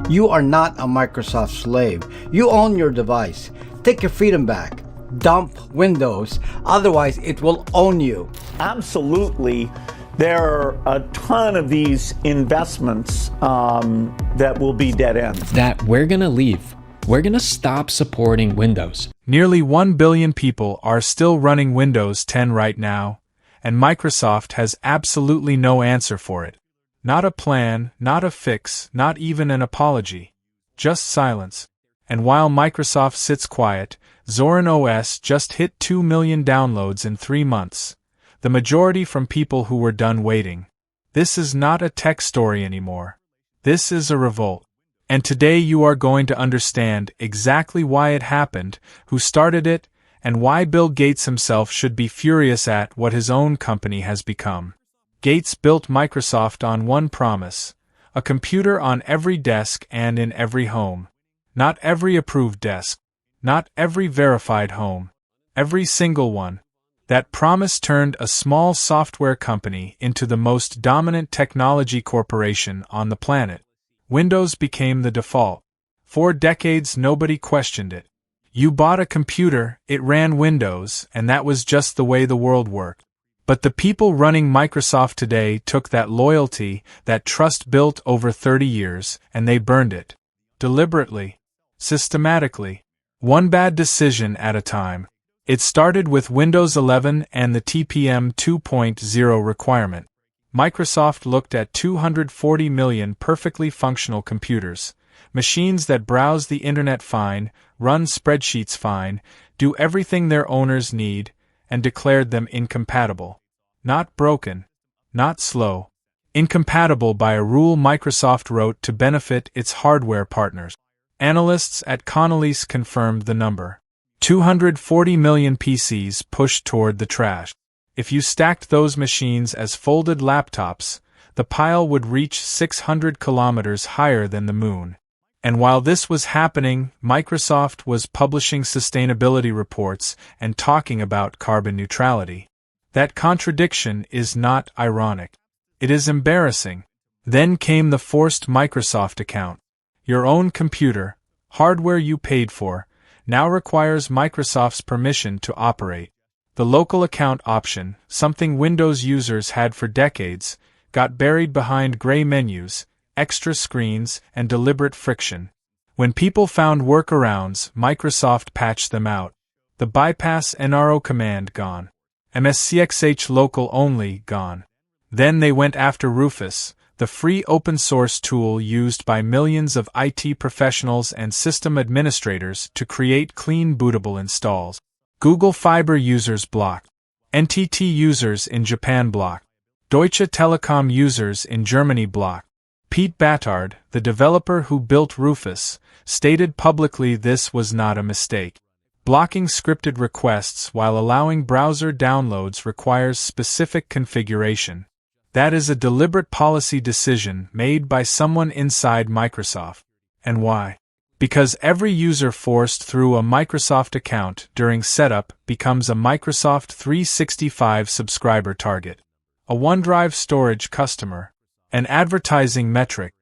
You are not a Microsoft slave. You own your device. Take your freedom back. Dump Windows, otherwise it will own you. Absolutely. There are a ton of these investments that will be dead ends. That we're gonna leave. We're gonna stop supporting Windows. Nearly 1 billion people are still running Windows 10 right now, and Microsoft has absolutely no answer for it. Not a plan, not a fix, not even an apology. Just silence. And while Microsoft sits quiet, Zorin OS just hit 2 million downloads in 3 months. The majority from people who were done waiting. This is not a tech story anymore. This is a revolt. And today you are going to understand exactly why it happened, who started it, and why Bill Gates himself should be furious at what his own company has become. Gates built Microsoft on one promise: a computer on every desk and in every home. Not every approved desk. Not every verified home. Every single one. That promise turned a small software company into the most dominant technology corporation on the planet. Windows became the default. For decades nobody questioned it. You bought a computer, it ran Windows, and that was just the way the world worked. But the people running Microsoft today took that loyalty, that trust built over 30 years, and they burned it. Deliberately. Systematically. One bad decision at a time. It started with Windows 11 and the TPM 2.0 requirement. Microsoft looked at 240 million perfectly functional computers, machines that browse the internet fine, run spreadsheets fine, do everything their owners need, and declared them incompatible. Not broken. Not slow. Incompatible by a rule Microsoft wrote to benefit its hardware partners. Analysts at Connolly's confirmed the number. 240 million PCs pushed toward the trash. If you stacked those machines as folded laptops, the pile would reach 600 kilometers higher than the moon. And while this was happening, Microsoft was publishing sustainability reports and talking about carbon neutrality. That contradiction is not ironic. It is embarrassing. Then came the forced Microsoft account. Your own computer, hardware you paid for, now requires Microsoft's permission to operate. The local account option, something Windows users had for decades, got buried behind gray menus, extra screens, and deliberate friction. When people found workarounds, Microsoft patched them out. The bypass NRO command gone. MS-CXH local only gone. Then they went after Rufus, the free open-source tool used by millions of IT professionals and system administrators to create clean bootable installs. Google Fiber users blocked. NTT users in Japan blocked. Deutsche Telekom users in Germany blocked. Pete Battard, the developer who built Rufus, stated publicly this was not a mistake. Blocking scripted requests while allowing browser downloads requires specific configuration. That is a deliberate policy decision made by someone inside Microsoft. And why? Because every user forced through a Microsoft account during setup becomes a Microsoft 365 subscriber target, a OneDrive storage customer, an advertising metric.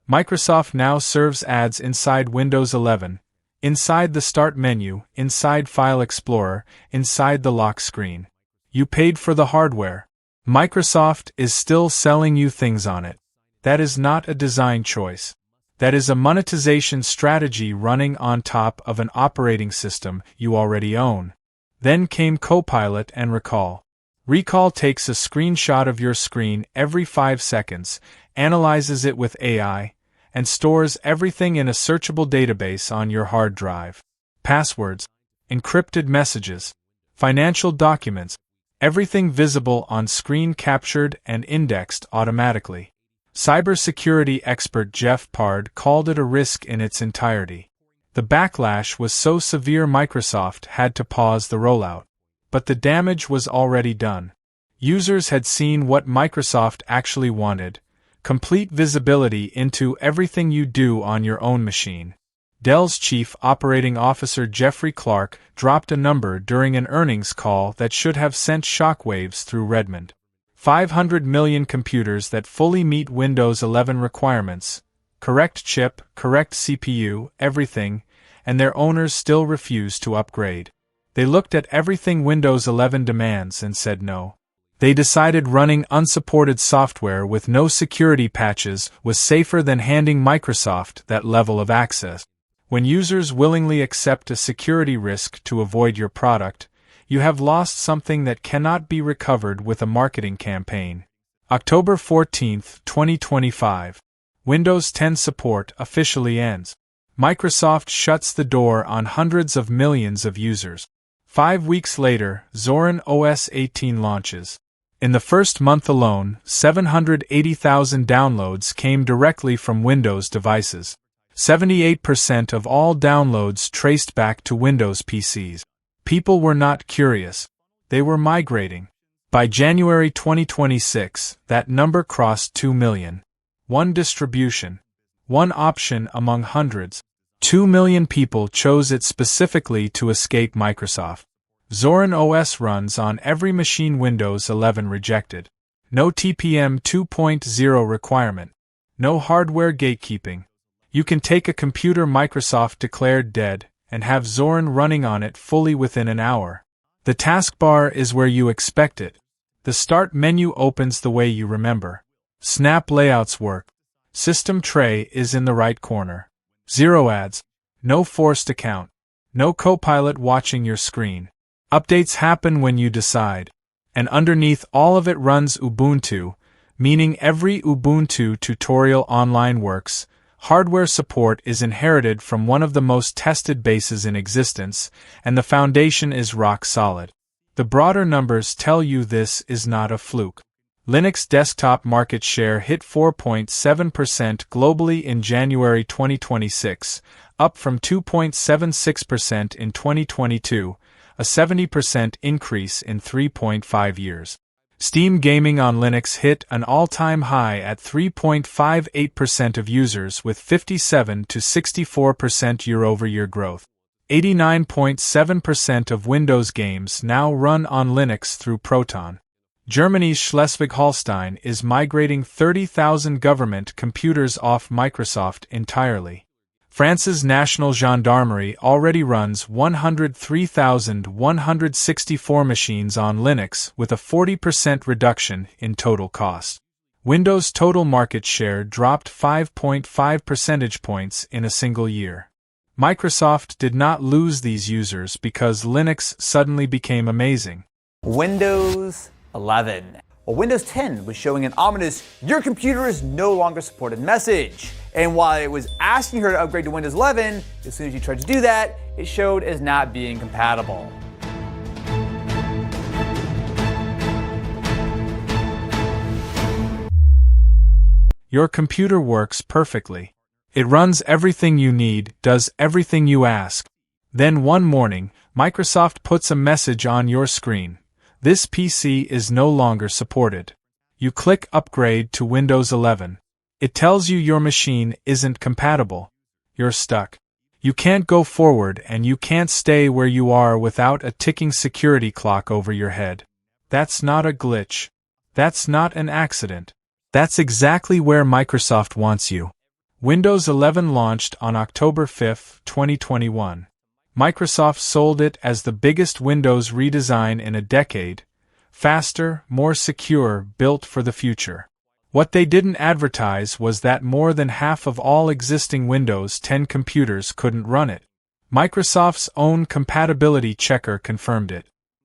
Microsoft now serves ads inside Windows 11, inside the Start menu, inside File Explorer, inside the lock screen. You paid for the hardware. Microsoft is still selling you things on it. That is not a design choice. That is a monetization strategy running on top of an operating system you already own. Then came Copilot and Recall. Recall takes a screenshot of your screen every 5 seconds, analyzes it with AI, and stores everything in a searchable database on your hard drive. Passwords, encrypted messages, financial documents, everything visible on screen captured and indexed automatically. Cybersecurity expert Jeff Pard called it a risk in its entirety. The backlash was so severe Microsoft had to pause the rollout. But the damage was already done. Users had seen what Microsoft actually wanted: complete visibility into everything you do on your own machine. Dell's chief operating officer Jeffrey Clark dropped a number during an earnings call that should have sent shockwaves through Redmond. 500 million computers that fully meet Windows 11 requirements, correct chip, correct CPU, everything, and their owners still refused to upgrade. They looked at everything Windows 11 demands and said no. They decided running unsupported software with no security patches was safer than handing Microsoft that level of access. When users willingly accept a security risk to avoid your product, you have lost something that cannot be recovered with a marketing campaign. October 14, 2025. Windows 10 support officially ends. Microsoft shuts the door on hundreds of millions of users. 5 weeks later, Zorin OS 18 launches. In the first month alone, 780,000 downloads came directly from Windows devices. 78% of all downloads traced back to Windows PCs. People were not curious. They were migrating. By January 2026, that number crossed 2 million. One distribution. One option among hundreds. 2 million people chose it specifically to escape Microsoft. Zorin OS runs on every machine Windows 11 rejected. No TPM 2.0 requirement. No hardware gatekeeping. You can take a computer Microsoft declared dead and have Zorin running on it fully within an hour. The taskbar is where you expect it. The start menu opens the way you remember. Snap layouts work. System tray is in the right corner. Zero ads. No forced account. No Copilot watching your screen. Updates happen when you decide. And underneath all of it runs Ubuntu, meaning every Ubuntu tutorial online works. Hardware support is inherited from one of the most tested bases in existence, and the foundation is rock solid. The broader numbers tell you this is not a fluke. Linux desktop market share hit 4.7% globally in January 2026, up from 2.76% in 2022, a 70% increase in 3.5 years. Steam gaming on Linux hit an all-time high at 3.58% of users with 57 to 64% year-over-year growth. 89.7% of Windows games now run on Linux through Proton. Germany's Schleswig-Holstein is migrating 30,000 government computers off Microsoft entirely. France's National Gendarmerie already runs 103,164 machines on Linux with a 40% reduction in total cost. Windows' total market share dropped 5.5 percentage points in a single year. Microsoft did not lose these users because Linux suddenly became amazing. Windows 11. Well, Windows 10 was showing an ominous "your computer is no longer supported" message. And while it was asking her to upgrade to Windows 11, as soon as you tried to do that, it showed as not being compatible. Your computer works perfectly. It runs everything you need, does everything you ask. Then one morning, Microsoft puts a message on your screen. This PC is no longer supported. You click Upgrade to Windows 11. It tells you your machine isn't compatible. You're stuck. You can't go forward and you can't stay where you are without a ticking security clock over your head. That's not a glitch. That's not an accident. That's exactly where Microsoft wants you. Windows 11 launched on October 5, 2021. Microsoft sold it as the biggest Windows redesign in a decade, faster, more secure, built for the future. What they didn't advertise was that more than half of all existing Windows 10 computers couldn't run it. Microsoft's own compatibility checker confirmed it.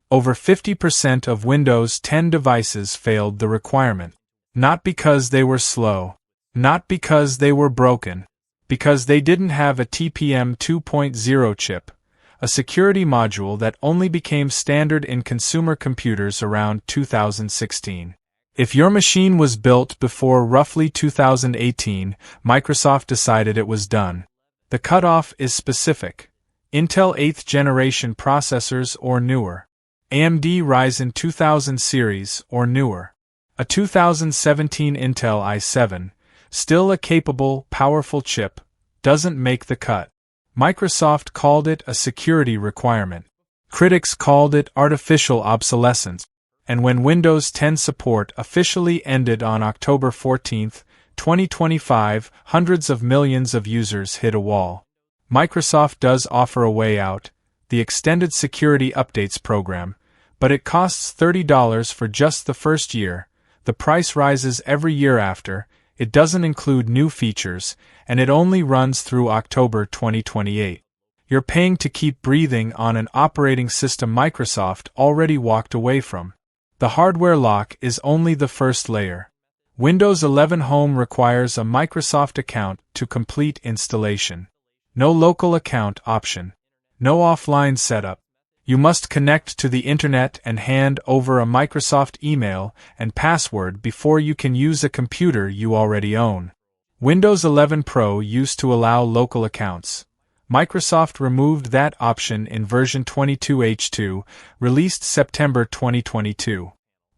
Over 50% of Windows 10 devices failed the requirement. Not because they were slow, not because they were broken, because they didn't have a TPM 2.0 chip, a security module that only became standard in consumer computers around 2016. If your machine was built before roughly 2018, Microsoft decided it was done. The cutoff is specific. Intel 8th generation processors or newer. AMD Ryzen 2000 series or newer. A 2017 Intel i7, still a capable, powerful chip, doesn't make the cut. Microsoft called it a security requirement. Critics called it artificial obsolescence. And when Windows 10 support officially ended on October 14, 2025, hundreds of millions of users hit a wall. Microsoft does offer a way out, the Extended Security Updates program, but it costs $30 for just the first year. The price rises every year after, it doesn't include new features, and it only runs through October 2028. You're paying to keep breathing on an operating system Microsoft already walked away from. The hardware lock is only the first layer. Windows 11 Home requires a Microsoft account to complete installation. No local account option. No offline setup. You must connect to the internet and hand over a Microsoft email and password before you can use a computer you already own. Windows 11 Pro used to allow local accounts. Microsoft removed that option in version 22H2, released September 2022.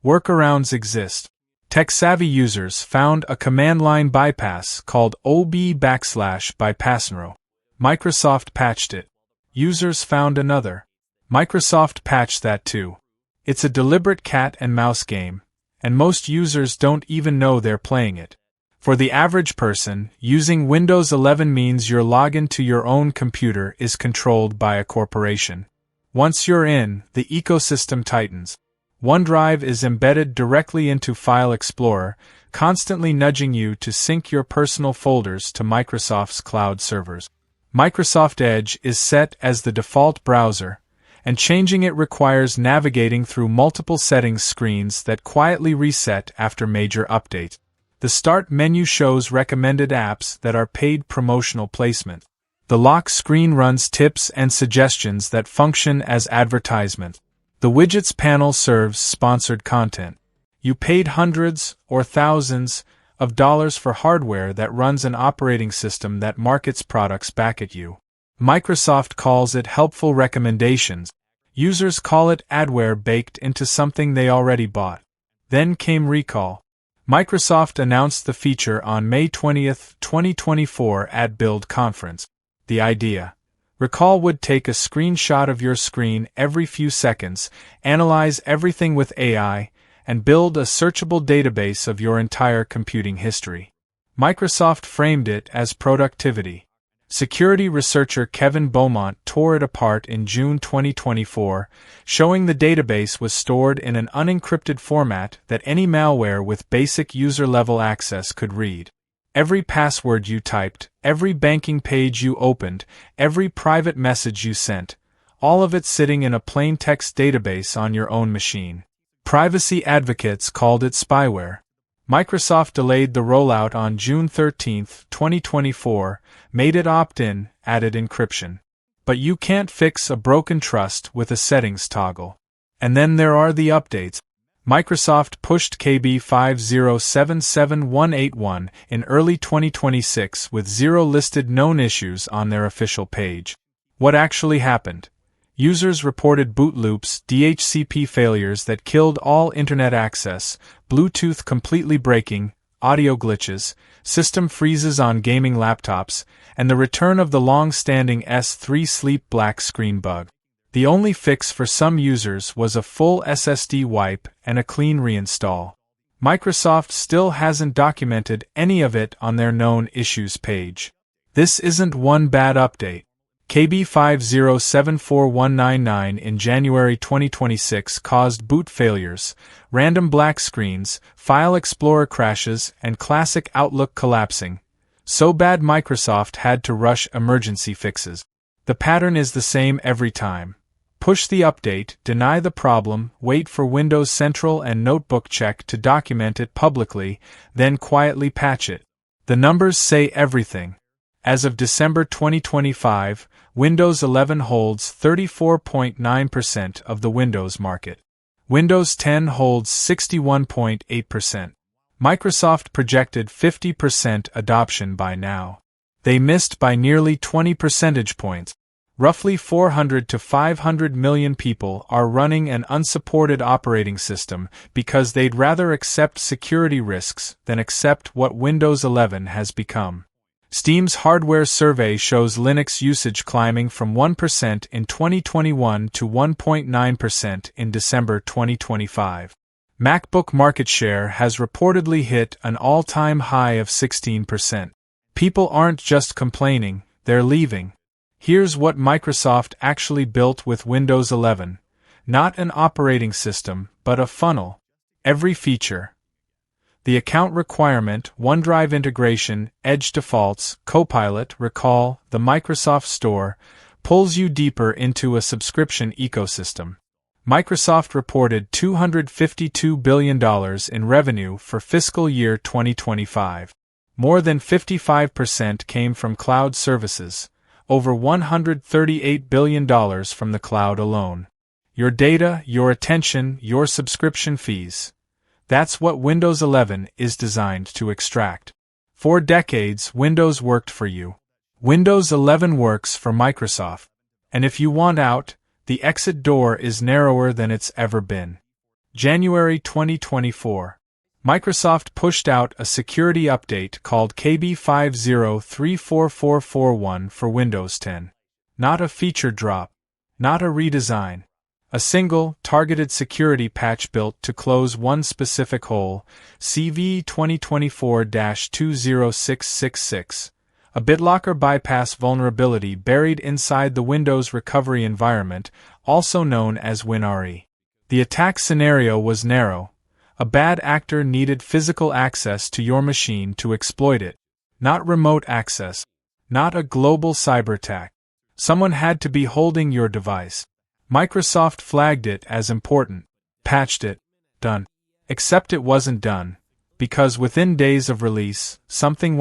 Workarounds exist. Tech-savvy users found a command line bypass called ob/bypassnro. Microsoft patched it. Users found another. Microsoft patched that too. It's a deliberate cat and mouse game, and most users don't even know they're playing it. For the average person, using Windows 11 means your login to your own computer is controlled by a corporation. Once you're in, the ecosystem tightens. OneDrive is embedded directly into File Explorer, constantly nudging you to sync your personal folders to Microsoft's cloud servers. Microsoft Edge is set as the default browser, and changing it requires navigating through multiple settings screens that quietly reset after major updates. The Start menu shows recommended apps that are paid promotional placement. The lock screen runs tips and suggestions that function as advertisements. The Widgets panel serves sponsored content. You paid hundreds or thousands of dollars for hardware that runs an operating system that markets products back at you. Microsoft calls it helpful recommendations. Users call it adware baked into something they already bought. Then came recall. Microsoft announced the feature on May 20, 2024 at Build Conference. The idea: recall would take a screenshot of your screen every few seconds, analyze everything with AI, and build a searchable database of your entire computing history. Microsoft framed it as productivity. Security researcher Kevin Beaumont tore it apart in June 2024, showing the database was stored in an unencrypted format that any malware with basic user-level access could read. Every password you typed, every banking page you opened, every private message you sent, all of it sitting in a plain text database on your own machine. Privacy advocates called it spyware. Microsoft delayed the rollout on June 13, 2024, made it opt-in, added encryption. But you can't fix a broken trust with a settings toggle. And then there are the updates. Microsoft pushed KB 5077181 in early 2026 with 0 listed known issues on their official page. What actually happened? Users reported boot loops, DHCP failures that killed all internet access, Bluetooth completely breaking, audio glitches, system freezes on gaming laptops, and the return of the long-standing S3 sleep black screen bug. The only fix for some users was a full SSD wipe and a clean reinstall. Microsoft still hasn't documented any of it on their known issues page. This isn't one bad update. KB 5074199 in January 2026 caused boot failures, random black screens, File Explorer crashes, and classic Outlook collapsing. So bad Microsoft had to rush emergency fixes. The pattern is the same every time. Push the update, deny the problem, wait for Windows Central and Notebook Check to document it publicly, then quietly patch it. The numbers say everything. As of December 2025, Windows 11 holds 34.9% of the Windows market. Windows 10 holds 61.8%. Microsoft projected 50% adoption by now. They missed by nearly 20 percentage points. Roughly 400 to 500 million people are running an unsupported operating system because they'd rather accept security risks than accept what Windows 11 has become. Steam's hardware survey shows Linux usage climbing from 1% in 2021 to 1.9% in December 2025. MacBook market share has reportedly hit an all-time high of 16%. People aren't just complaining, they're leaving. Here's what Microsoft actually built with Windows 11. Not an operating system, but a funnel. Every feature. The account requirement, OneDrive integration, Edge defaults, Copilot, Recall, the Microsoft Store, pulls you deeper into a subscription ecosystem. Microsoft reported $252 billion in revenue for fiscal year 2025. More than 55% came from cloud services, over $138 billion from the cloud alone. Your data, your attention, your subscription fees. That's what Windows 11 is designed to extract. For decades, Windows worked for you. Windows 11 works for Microsoft. And if you want out, the exit door is narrower than it's ever been. January 2024. Microsoft pushed out a security update called KB50344441 for Windows 10. Not a feature drop. Not a redesign. A single, targeted security patch built to close one specific hole, CV 2024-20666, a BitLocker bypass vulnerability buried inside the Windows recovery environment, also known as WinRE. The attack scenario was narrow. A bad actor needed physical access to your machine to exploit it, not remote access, not a global cyber attack. Someone had to be holding your device. Microsoft flagged it as important, patched it, done. Except it wasn't done, because within days of release, something